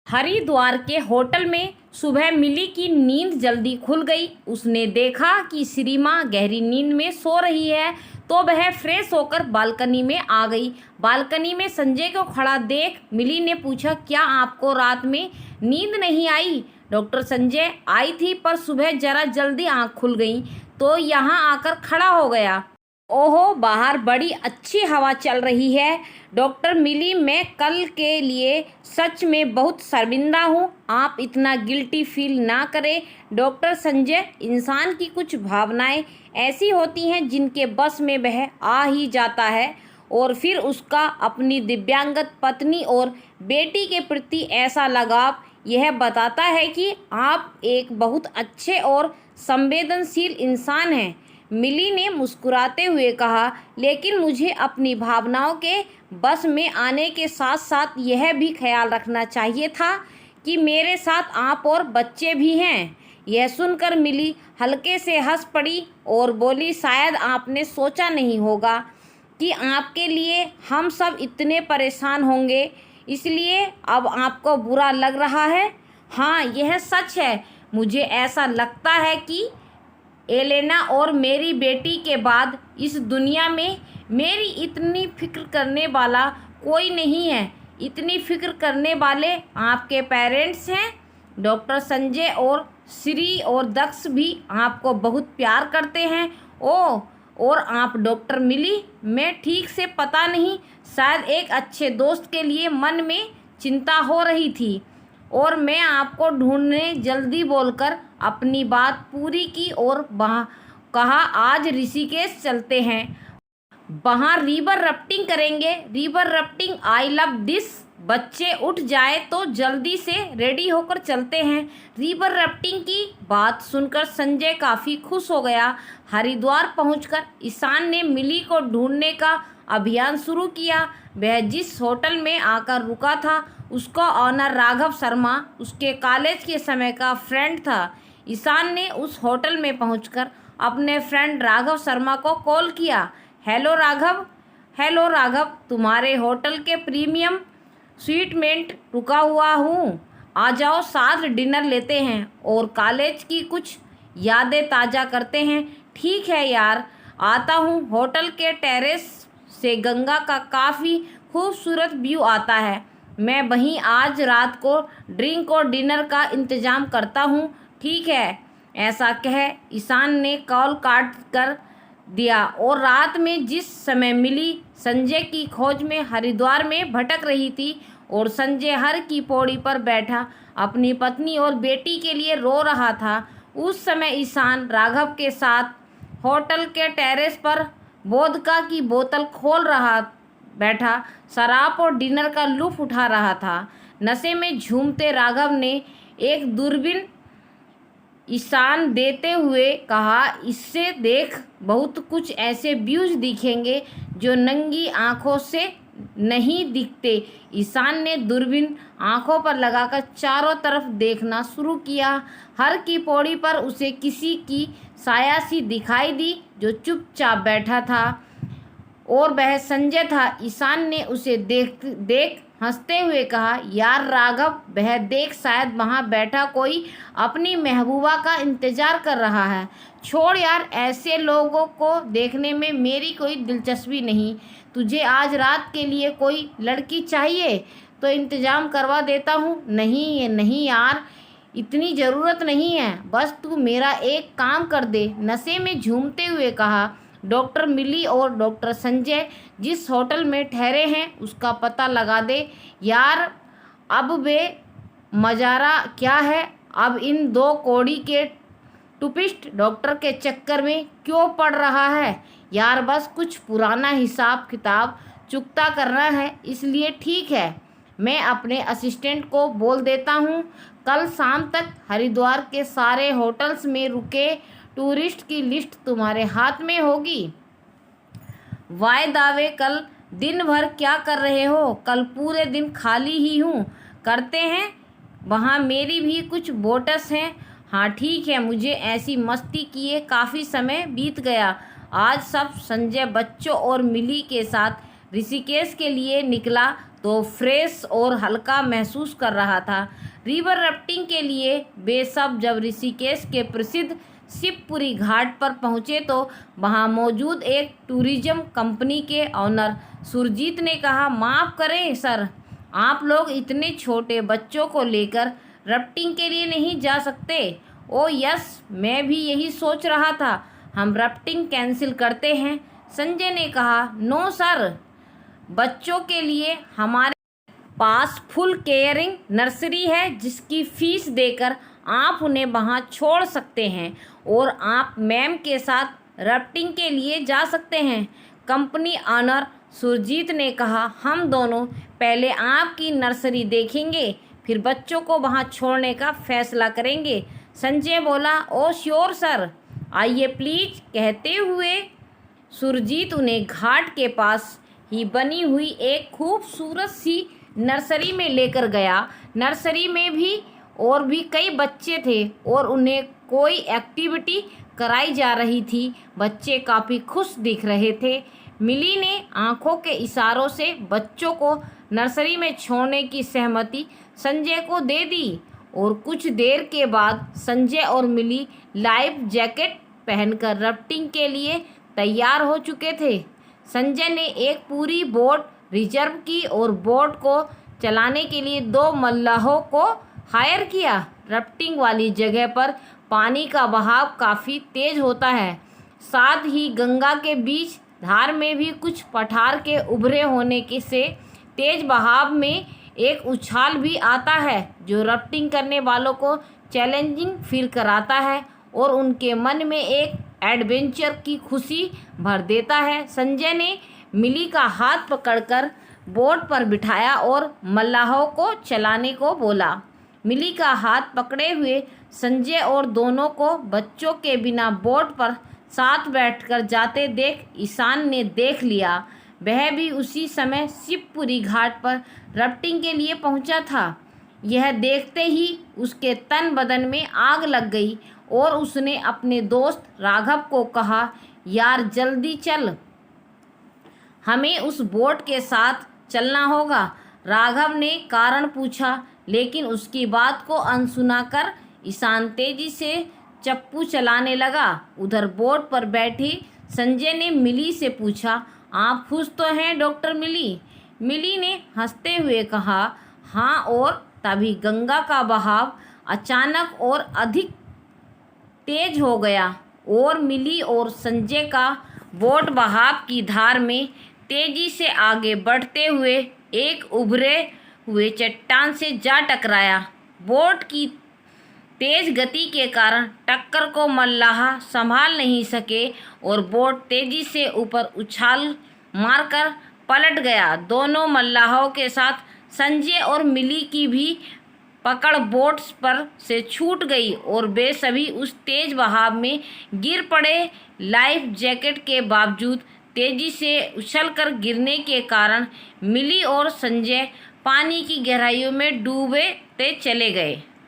हरिद्वार के होटल में सुबह मिली की नींद जल्दी खुल गई। उसने देखा कि श्रीमा गहरी नींद में सो रही है तो वह फ्रेश होकर बालकनी में आ गई। बालकनी में संजय को खड़ा देख मिली ने पूछा, क्या आपको रात में नींद नहीं आई? डॉक्टर संजय, आई थी पर सुबह जरा जल्दी आँख खुल गई तो यहाँ आकर खड़ा हो गया। ओहो, बाहर बड़ी अच्छी हवा चल रही है। डॉक्टर मिली, मैं कल के लिए सच में बहुत शर्मिंदा हूँ। आप इतना गिल्टी फील ना करें। डॉक्टर संजय, इंसान की कुछ भावनाएं ऐसी होती हैं जिनके बस में वह आ ही जाता है और फिर उसका अपनी दिव्यांगत पत्नी और बेटी के प्रति ऐसा लगाव यह बताता है कि आप एक बहुत अच्छे और संवेदनशील इंसान हैं। मिली ने मुस्कुराते हुए कहा, लेकिन मुझे अपनी भावनाओं के बस में आने के साथ साथ यह भी ख्याल रखना चाहिए था कि मेरे साथ आप और बच्चे भी हैं। यह सुनकर मिली हल्के से हंस पड़ी और बोली, शायद आपने सोचा नहीं होगा कि आपके लिए हम सब इतने परेशान होंगे, इसलिए अब आपको बुरा लग रहा है। हाँ, यह सच है। मुझे ऐसा लगता है कि एलेना और मेरी बेटी के बाद इस दुनिया में मेरी इतनी फिक्र करने वाला कोई नहीं है। इतनी फिक्र करने वाले आपके पेरेंट्स हैं। डॉक्टर संजय और श्री और दक्ष भी आपको बहुत प्यार करते हैं। ओह, और आप डॉक्टर मिली? मैं ठीक से पता नहीं, शायद एक अच्छे दोस्त के लिए मन में चिंता हो रही थी और मैं आपको ढूंढने जल्दी बोलकर अपनी बात पूरी की और कहा, आज ऋषिकेश चलते हैं, वहाँ रिवर राफ्टिंग करेंगे। River rafting, I love this. बच्चे उठ जाए तो जल्दी से रेडी होकर चलते हैं। रिवर राफ्टिंग की बात सुनकर संजय काफ़ी खुश हो गया। हरिद्वार पहुंचकर ईशान ने मिली को ढूंढने का अभियान शुरू किया। वह जिस होटल में आकर रुका था उसका ऑनर राघव शर्मा उसके कॉलेज के समय का फ्रेंड था। ईशान ने उस होटल में पहुंचकर अपने फ्रेंड राघव शर्मा को कॉल किया। हेलो राघव, तुम्हारे होटल के प्रीमियम स्वीट में रुका हुआ हूँ, आ जाओ, साथ डिनर लेते हैं और कॉलेज की कुछ यादें ताज़ा करते हैं। ठीक है यार, आता हूँ। होटल के टेरेस से गंगा का काफ़ी खूबसूरत व्यू आता है। मैं वहीं आज रात को ड्रिंक और डिनर का इंतज़ाम करता हूँ। ठीक है, ऐसा कह ईशान ने कॉल काट कर दिया और रात में जिस समय मिली संजय की खोज में हरिद्वार में भटक रही थी और संजय हर की पौड़ी पर बैठा अपनी पत्नी और बेटी के लिए रो रहा था, उस समय ईशान राघव के साथ होटल के टेरेस पर वोदका की बोतल खोल रहा बैठा शराब और डिनर का लुत्फ उठा रहा था। नशे में झूमते राघव ने एक दूरबीन ईशान देते हुए कहा, इससे देख, बहुत कुछ ऐसे व्यूज दिखेंगे जो नंगी आंखों से नहीं दिखते। ईशान ने दूरबीन आंखों पर लगाकर चारों तरफ देखना शुरू किया। हर की पौड़ी पर उसे किसी की साया सी दिखाई दी जो चुपचाप बैठा था और वह संजय था। ईशान ने उसे देख हंसते हुए कहा, यार राघव, वह देख, शायद वहाँ बैठा कोई अपनी महबूबा का इंतज़ार कर रहा है। छोड़ यार, ऐसे लोगों को देखने में मेरी कोई दिलचस्पी नहीं। तुझे आज रात के लिए कोई लड़की चाहिए तो इंतज़ाम करवा देता हूँ। नहीं यार, इतनी ज़रूरत नहीं है, बस तू मेरा एक काम कर दे, नशे में झूमते हुए कहा डॉक्टर मिली और डॉक्टर संजय जिस होटल में ठहरे हैं उसका पता लगा दे यार। अब वे मजारा क्या है, अब इन दो कौड़ी के टूपिस्ट डॉक्टर के चक्कर में क्यों पड़ रहा है यार, बस कुछ पुराना हिसाब किताब चुकता करना है, इसलिए ठीक है, मैं अपने असिस्टेंट को बोल देता हूँ, कल शाम तक हरिद्वार के सारे होटल्स में रुके टूरिस्ट की लिस्ट तुम्हारे हाथ में होगी। वाय दावे, कल दिन भर क्या कर रहे हो? कल पूरे दिन खाली ही हूँ। करते हैं, वहाँ मेरी भी कुछ बोटस हैं। हाँ ठीक है, मुझे ऐसी मस्ती किए काफ़ी समय बीत गया। आज सब संजय बच्चों और मिली के साथ ऋषिकेश के लिए निकला तो फ्रेश और हल्का महसूस कर रहा था। रिवर राफ्टिंग के लिए वे सब जब ऋषिकेश के प्रसिद्ध शिवपुरी घाट पर पहुंचे तो वहां मौजूद एक टूरिज्म कंपनी के ऑनर सुरजीत ने कहा, माफ़ करें सर, आप लोग इतने छोटे बच्चों को लेकर राफ्टिंग के लिए नहीं जा सकते। ओ यस, मैं भी यही सोच रहा था, हम राफ्टिंग कैंसिल करते हैं। संजय ने कहा, नो सर, बच्चों के लिए हमारे पास फुल केयरिंग नर्सरी है जिसकी फीस देकर आप उन्हें वहां छोड़ सकते हैं और आप मैम के साथ राफ्टिंग के लिए जा सकते हैं। कंपनी ऑनर सुरजीत ने कहा, हम दोनों पहले आपकी नर्सरी देखेंगे, फिर बच्चों को वहां छोड़ने का फैसला करेंगे। संजय बोला, ओ श्योर सर, आइए प्लीज। कहते हुए सुरजीत उन्हें घाट के पास ही बनी हुई एक खूबसूरत सी नर्सरी में लेकर गया। नर्सरी में भी और भी कई बच्चे थे और उन्हें कोई एक्टिविटी कराई जा रही थी। बच्चे काफ़ी खुश दिख रहे थे। मिली ने आंखों के इशारों से बच्चों को नर्सरी में छोड़ने की सहमति संजय को दे दी और कुछ देर के बाद संजय और मिली लाइफ जैकेट पहनकर राफ्टिंग के लिए तैयार हो चुके थे। संजय ने एक पूरी बोट रिजर्व की और बोट को चलाने के लिए 2 मल्लाहों को हायर किया। राफ्टिंग वाली जगह पर पानी का बहाव काफ़ी तेज होता है, साथ ही गंगा के बीच धार में भी कुछ पठार के उभरे होने के से तेज बहाव में एक उछाल भी आता है जो राफ्टिंग करने वालों को चैलेंजिंग फील कराता है और उनके मन में एक एडवेंचर की खुशी भर देता है। संजय ने मिली का हाथ पकड़कर बोट पर बिठाया और मल्लाहों को चलाने को बोला। मिली का हाथ पकड़े हुए संजय और दोनों को बच्चों के बिना बोट पर साथ बैठकर जाते देख ईशान ने देख लिया। वह भी उसी समय शिवपुरी घाट पर राफ्टिंग के लिए पहुंचा था। यह देखते ही उसके तन बदन में आग लग गई और उसने अपने दोस्त राघव को कहा, यार जल्दी चल, हमें उस बोट के साथ चलना होगा। राघव ने कारण पूछा, लेकिन उसकी बात को अनसुना कर ईशान तेजी से चप्पू चलाने लगा। उधर बोट पर बैठी संजय ने मिली से पूछा, आप खुश तो हैं डॉक्टर मिली? मिली ने हंसते हुए कहा, हाँ। और तभी गंगा का बहाव अचानक और अधिक तेज हो गया और मिली और संजय का बोट बहाव की धार में तेजी से आगे बढ़ते हुए एक उभरे हुए चट्टान से जा टकराया। बोट की तेज गति के कारण टक्कर को मल्लाह संभाल नहीं सके और बोट तेजी से ऊपर उछाल मारकर पलट गया। दोनों मल्लाहों के साथ संजय और मिली की भी पकड़ बोट पर से छूट गई और वे सभी उस तेज बहाव में गिर पड़े। लाइफ जैकेट के बावजूद तेजी से उछलकर गिरने के कारण मिली और संजय पानी की गहराइयों में डूबते चले गए।